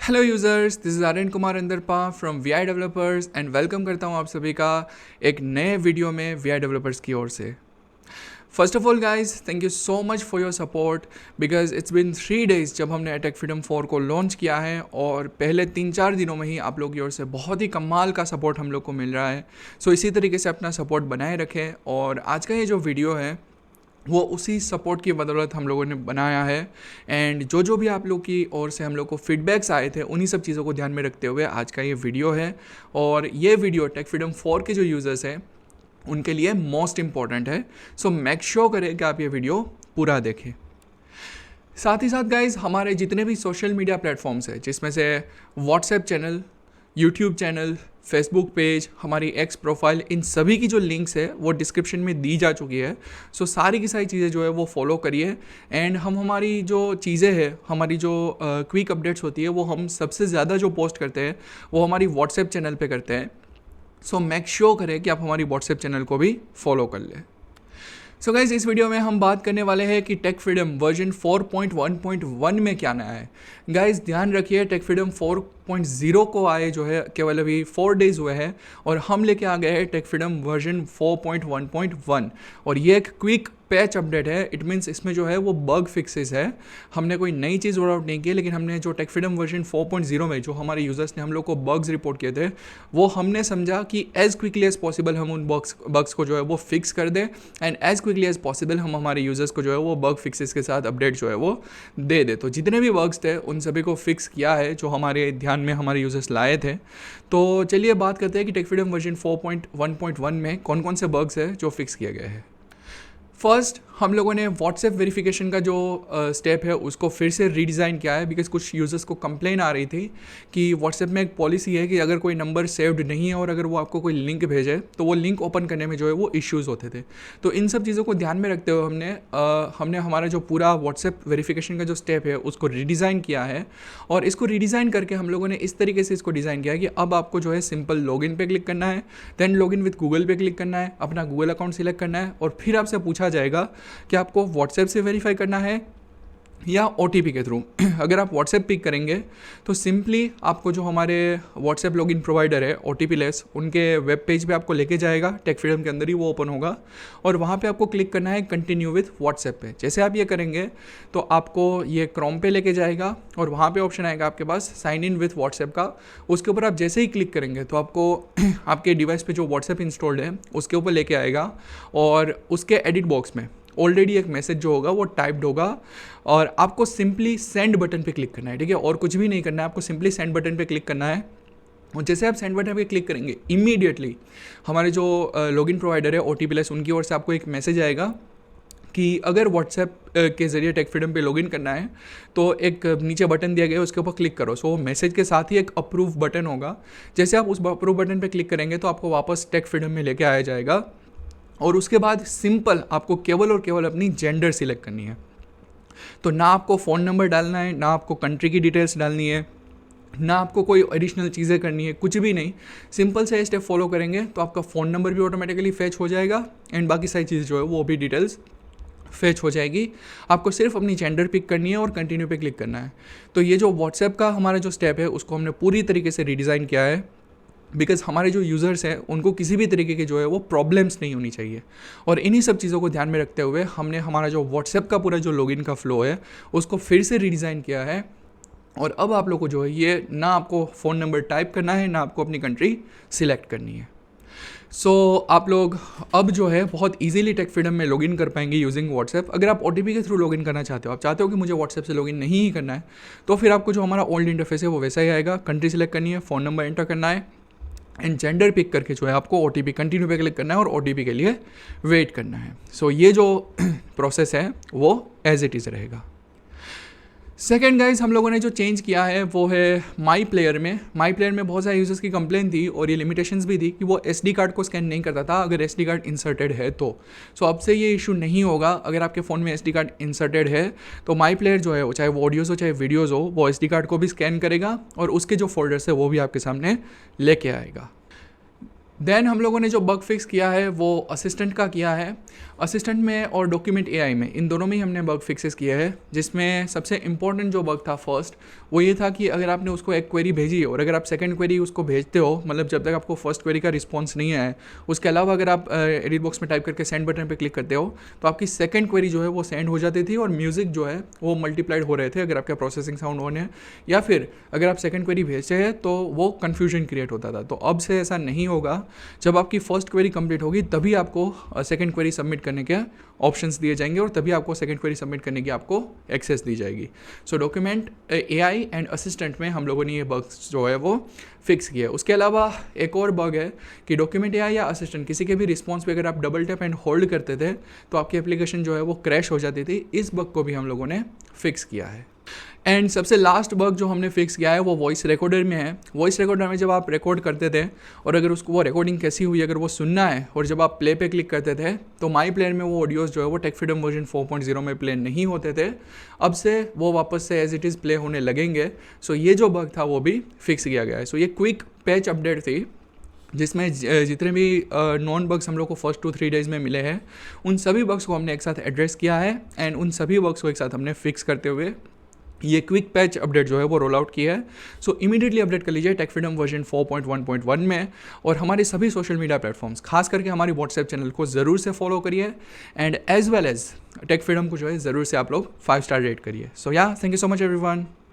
Hello users, this is Aryan Kumar अंदरपा from V I developers and welcome करता हूँ आप सभी का एक नए वीडियो में वी आई डेवलपर्स की ओर से। First of all guys, thank you so much for your support because it's been 3 days जब हमने टेक फ्रीडम 4 को लॉन्च किया है और पहले 3-4 दिनों में ही आप लोग की ओर से बहुत ही कमाल का सपोर्ट हम लोग को मिल रहा है। सो इसी तरीके से अपना सपोर्ट बनाए रखें और आज का ये जो वीडियो है वो उसी सपोर्ट की बदौलत हम लोगों ने बनाया है। एंड जो भी आप लोग की ओर से हम लोग को फीडबैक्स आए थे उन्हीं सब चीज़ों को ध्यान में रखते हुए आज का ये वीडियो है। और ये वीडियो टेक फ्रीडम 4 के जो यूज़र्स हैं उनके लिए मोस्ट इम्पॉर्टेंट है। सो मेक श्योर करें कि आप ये वीडियो पूरा देखें। साथ ही साथ गाइज, हमारे जितने भी सोशल मीडिया प्लेटफॉर्म्स हैं जिसमें से WhatsApp channel, YouTube channel, Facebook page, हमारी एक्स प्रोफाइल, इन सभी की जो लिंक्स है वो डिस्क्रिप्शन में दी जा चुकी है। सो सारी की सारी चीज़ें जो है वो फॉलो करिए। एंड हमारी जो चीज़ें हैं, हमारी जो क्विक अपडेट्स होती है वो हम सबसे ज़्यादा जो पोस्ट करते हैं वो हमारी व्हाट्सएप चैनल पे करते हैं। सो मेक श्योर करें कि आप हमारी व्हाट्सएप चैनल को भी फॉलो कर लें। सो गाइज, इस वीडियो में हम बात करने वाले हैं कि टेक फ्रीडम वर्जन 4.1.1 में क्या नया है। गाइज ध्यान रखिए, टेक फ्रीडम 4.0 को आए जो है केवल अभी 4 days हुए हैं और हम लेके आ गए हैं टेक फ्रीडम वर्जन 4.1.1 और ये एक क्विक पैच अपडेट है। इट मीन्स इसमें जो है वो बग फिक्सेस है। हमने कोई नई चीज़ रोल आउट नहीं की, लेकिन हमने जो टेक फ्रीडम वर्जन 4.0 में जो हमारे यूज़र्स ने हम लोग को बग्स रिपोर्ट किए थे वो हमने समझा कि एज़ क्विकली एज़ पॉसिबल हम उन बग्स को जो है वो फिक्स कर दें and as quickly as possible हम हमारे यूज़र्स को जो है वो बग फिक्सेस के साथ अपडेट जो है वो दे दे। तो जितने भी बग्स थे उन सभी को फिक्स किया है जो हमारे ध्यान में हमारे यूज़र्स लाए थे। तो चलिए बात करते हैं कि टेक फ्रीडम वर्जन 4.1.1 में कौन कौन से बग्स है जो फिक्स किए गए हैं। फर्स्ट, हम लोगों ने व्हाट्सएप वेरिफिकेशन का जो स्टेप है उसको फिर से रीडिज़ाइन किया है बिकॉज कुछ यूज़र्स को कंप्लेन आ रही थी कि व्हाट्सएप में एक पॉलिसी है कि अगर कोई नंबर सेव्ड नहीं है और अगर वो आपको कोई लिंक भेजे तो वो लिंक ओपन करने में जो है वो इश्यूज़ होते थे। तो इन सब चीज़ों को ध्यान में रखते हुए हमने हमारा जो पूरा व्हाट्सएप वेरिफिकेशन का जो स्टेप है उसको रीडिज़ाइन किया है। और इसको रीडिज़ाइन करके हम लोगों ने इस तरीके से इसको डिज़ाइन किया है कि अब आपको जो है सिंपल लॉगिन पे क्लिक करना है, देन लॉगिन विद गूगल पे क्लिक करना है, अपना गूगल अकाउंट सिलेक्ट करना है और फिर आपसे पूछा जाएगा कि आपको व्हाट्सएप से वेरीफाई करना है या OTP के थ्रू। अगर आप व्हाट्सएप पिक करेंगे तो सिंपली आपको जो हमारे व्हाट्सएप लॉगिन प्रोवाइडर है OTP लेस, उनके वेब पेज पे आपको लेके जाएगा। टेक फ्रीडम के अंदर ही वो ओपन होगा और वहाँ पे आपको क्लिक करना है कंटिन्यू विथ व्हाट्सएप पे। जैसे आप ये करेंगे तो आपको ये क्रोम पे लेके जाएगा और वहाँ पे ऑप्शन आएगा आपके पास साइन इन विथ व्हाट्सएप का। उसके ऊपर आप जैसे ही क्लिक करेंगे तो आपको आपके डिवाइस पे जो व्हाट्सएप इंस्टॉल्ड है उसके ऊपर लेके आएगा और उसके एडिट बॉक्स में ऑलरेडी एक मैसेज जो होगा वो टाइप्ड होगा और आपको सिंपली सेंड बटन पे क्लिक करना है। ठीक है, और कुछ भी नहीं करना है, आपको सिंपली सेंड बटन पे क्लिक करना है। और जैसे आप सेंड बटन पे क्लिक करेंगे इमीडिएटली हमारे जो लॉगिन प्रोवाइडर है OTP लेस, उनकी ओर से आपको एक मैसेज आएगा कि अगर व्हाट्सएप के ज़रिए टेक फ्रीडम पे लॉगिन करना है तो एक नीचे बटन दिया गया है उसके ऊपर क्लिक करो। सो मैसेज के साथ ही एक अप्रूव बटन होगा। जैसे आप उस अप्रूव बटन पे क्लिक करेंगे तो आपको वापस टेक फ्रीडम में लेके आया जाएगा और उसके बाद सिंपल आपको केवल और केवल अपनी जेंडर सिलेक्ट करनी है। तो ना आपको फ़ोन नंबर डालना है, ना आपको कंट्री की डिटेल्स डालनी है, ना आपको कोई एडिशनल चीज़ें करनी है, कुछ भी नहीं। सिंपल से स्टेप फॉलो करेंगे तो आपका फ़ोन नंबर भी ऑटोमेटिकली फेच हो जाएगा एंड बाकी सारी चीज़ जो है वो भी डिटेल्स फेच हो जाएगी। आपको सिर्फ अपनी जेंडर पिक करनी है और कंटिन्यू पे क्लिक करना है। तो ये जो व्हाट्सएप का हमारा जो स्टेप है उसको हमने पूरी तरीके से रीडिज़ाइन किया है बिकॉज हमारे जो यूज़र्स हैं उनको किसी भी तरीके की जो है वो प्रॉब्लम्स नहीं होनी चाहिए। और इन्हीं सब चीज़ों को ध्यान में रखते हुए हमने हमारा जो व्हाट्सएप का पूरा जो लॉगिन का फ्लो है उसको फिर से रीडिज़ाइन किया है। और अब आप लोग को जो है ये ना आपको फ़ोन नंबर टाइप करना है, ना आपको अपनी कंट्री सिलेक्ट करनी है। सो आप लोग अब जो है बहुत इजीली टेक फ्रीडम में लॉगिन कर पाएंगे यूजिंग व्हाट्सएप। अगर आप OTP के थ्रू लॉगिन करना चाहते हो, आप चाहते हो कि मुझे व्हाट्सएप से लॉगिन नहीं ही करना है, तो फिर आपको जो हमारा ओल्ड इंटरफेस है वो वैसा ही आएगा। कंट्री सिलेक्ट करनी है, फ़ोन नंबर एंटर करना है एंड जेंडर पिक करके जो है आपको OTP कंटिन्यू पे क्लिक करना है और OTP के लिए वेट करना है। सो ये जो प्रोसेस है वो एज इट इज़ रहेगा। सेकेंड गाइज, हम लोगों ने जो चेंज किया है वो है माई प्लेयर में बहुत सारे यूजर्स की कंप्लेन थी और ये लिमिटेशंस भी थी कि वो SD कार्ड को स्कैन नहीं करता था अगर SD कार्ड इंसर्टेड है तो। सो अब से ये इशू नहीं होगा। अगर आपके फ़ोन में SD कार्ड इंसर्टेड है तो माई प्लेयर जो है, चाहे वो ऑडियोज़ हो चाहे वीडियोज़ हो, वो SD कार्ड को भी स्कैन करेगा और उसके जो फोल्डर्स है वो भी आपके सामने लेके आएगा। देन हम लोगों ने जो बग फिक्स किया है वो असिस्टेंट का किया है असिस्टेंट में और डॉक्यूमेंट एआई में, इन दोनों में ही हमने बग फिक्सेस किए हैं, जिसमें सबसे इंपॉर्टेंट जो बग था फर्स्ट, वो ये था कि अगर आपने उसको एक क्वेरी भेजी और अगर आप सेकंड क्वेरी उसको भेजते हो, मतलब जब तक आपको फर्स्ट क्वेरी का रिस्पॉन्स नहीं आया है, उसके अलावा अगर आप एडिट बॉक्स में टाइप करके सेंड बटन पर क्लिक करते हो तो आपकी सेकंड क्वेरी जो है वो सेंड हो जाती थी और म्यूजिक जो है वो मल्टीप्लाइड हो रहे थे अगर आपका प्रोसेसिंग साउंड ऑन है, या फिर अगर आप सेकंड क्वेरी भेजते हैं तो वो कन्फ्यूजन क्रिएट होता था। तो अब से ऐसा नहीं होगा, जब आपकी फर्स्ट क्वेरी कंप्लीट होगी तभी आपको सेकंड क्वेरी सबमिट करने के ऑप्शंस दिए जाएंगे और तभी आपको सेकंड क्वेरी सबमिट करने की आपको एक्सेस दी जाएगी। सो डॉक्यूमेंट एआई एंड असिस्टेंट में हम लोगों ने ये बग्स जो है वो फिक्स किया है। उसके अलावा एक और बग है कि डॉक्यूमेंट एआई या असिस्टेंट किसी के भी रिस्पॉन्स पे अगर आप डबल टैप एंड होल्ड करते थे तो आपकी एप्लीकेशन जो है वो क्रैश हो जाती थी। इस बग को भी हम लोगों ने फिक्स किया है। एंड सबसे लास्ट बग जो हमने फिक्स किया है वो वॉइस रिकॉर्डर में है। वॉइस रिकॉर्डर में जब आप रिकॉर्ड करते थे और अगर उसको वो रिकॉर्डिंग कैसी हुई अगर वो सुनना है और जब आप प्ले पे क्लिक करते थे तो माई प्लेयर में वो ऑडियोज़ जो है वो टेक फ्रीडम वर्जन 4.0 में प्ले नहीं होते थे। अब से वो वापस से एज इट इज़ प्ले होने लगेंगे। सो ये जो बग था वो भी फिक्स किया गया है। सो ये क्विक पैच अपडेट थी जिसमें जितने भी नॉन बग्स हम लोग को फर्स्ट 2-3 डेज़ में मिले हैं उन सभी बग्स को हमने एक साथ एड्रेस किया है एंड उन सभी बग्स को एक साथ हमने फिक्स करते हुए ये क्विक पैच अपडेट जो है वो रोल आउट किया है। सो इमीडिएटली अपडेट कर लीजिए टेक फ्रीडम वर्जन 4.1.1 में और हमारे सभी सोशल मीडिया प्लेटफॉर्म्स खास करके हमारी व्हाट्सएप चैनल को ज़रूर से फॉलो करिए and as well as tech freedom को जो है ज़रूर से आप लोग 5 स्टार रेट करिए। सो या thank you so much everyone.